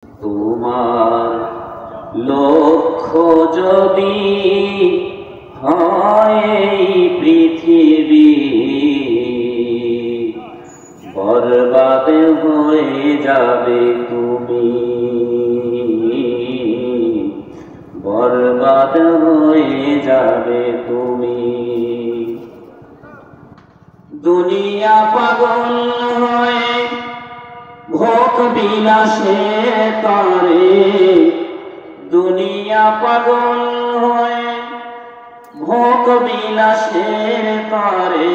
তোমার লক্ষ্য যদি হয় এই পৃথিবী, বরবাদ হয়ে যাবে তুমি, বরবাদ হয়ে যাবে তুমি। দুনিয়া পাগল হয়ে ভোগ বিলাসে তারে, দুনিয়া পাগল হয়ে ভোগ বিলাসের তারে,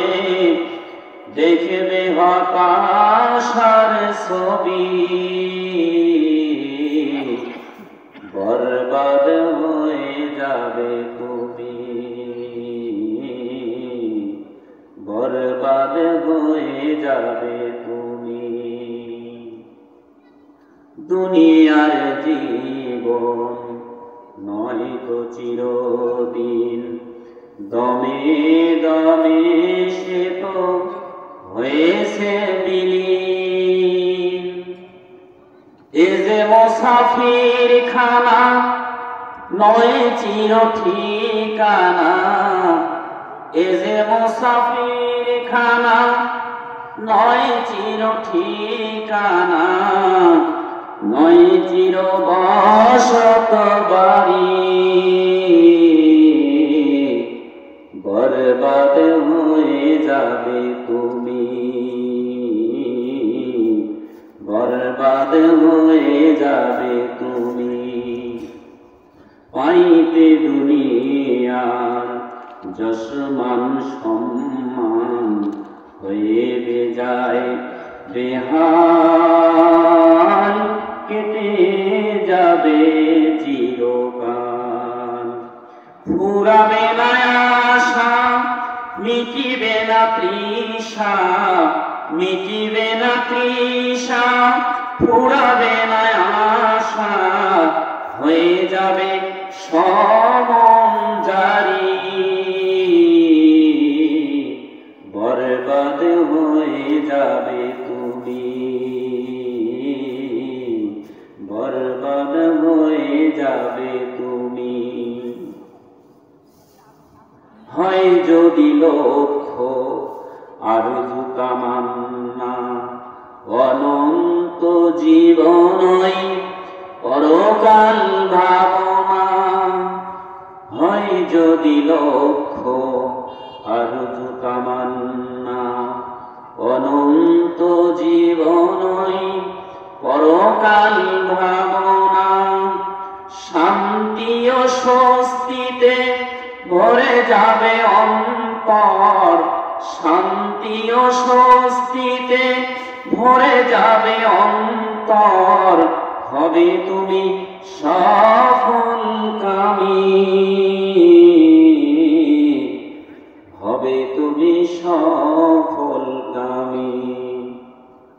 দেখবে হতাশার ছবি, বরবাদ হয়ে যাবে তুমি, বরবাদ হয়ে যাবে তুমি। দুনিয়ার জীবন নয় তো চিরদিন, দমে দমে সে তো হয়েছে বিলীন। এ যে মুসাফির খানা নয় চির ঠিকানা, এ যে মুসাফির খানা নয় চির ঠিকানা, নয় চির বসত বাড়ি, বরবাদ হয়ে যাবে তুমি, বরবাদ হয়ে যাবে তুমি। পাইতে দুনিয়ার যশ মান সম্মান, হয়ে যায় বেহাল, কেটে যাবে চিরকাল। ফুরাবে না আশা, মিটিবে না তৃষা, মিটিবে না তৃষা, ফুরাবে না আশা, হয়ে যাবে সমন জারি, বরবাদ হয়ে যাবে তুমি, বরবাদ হয়ে যাবে তুমি। হয় যদি লক্ষ্য আরজু তামান্না, অনন্ত জীবনই পরকাল ভাবনা। হয় যদি লক্ষ্য আরজু তামান্না, অনন্ত জীবনই পরকাল ভাবনা। শান্তি ও স্বস্তিতে ভরে যাবে অন্তর, শান্তি ও স্বস্তিতে ভরে যাবে অন্তর, হবে তুমি সফলকামী, হবে তুমি সফলকামী।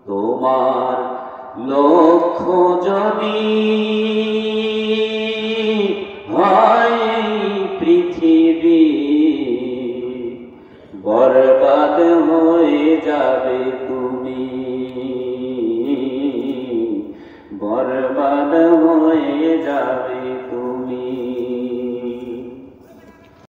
তোমার লক্ষ্য যদি হয় পৃথিবী, বরবাদ হয়ে যাবে তুমি, বরবাদ হয়ে যাবে।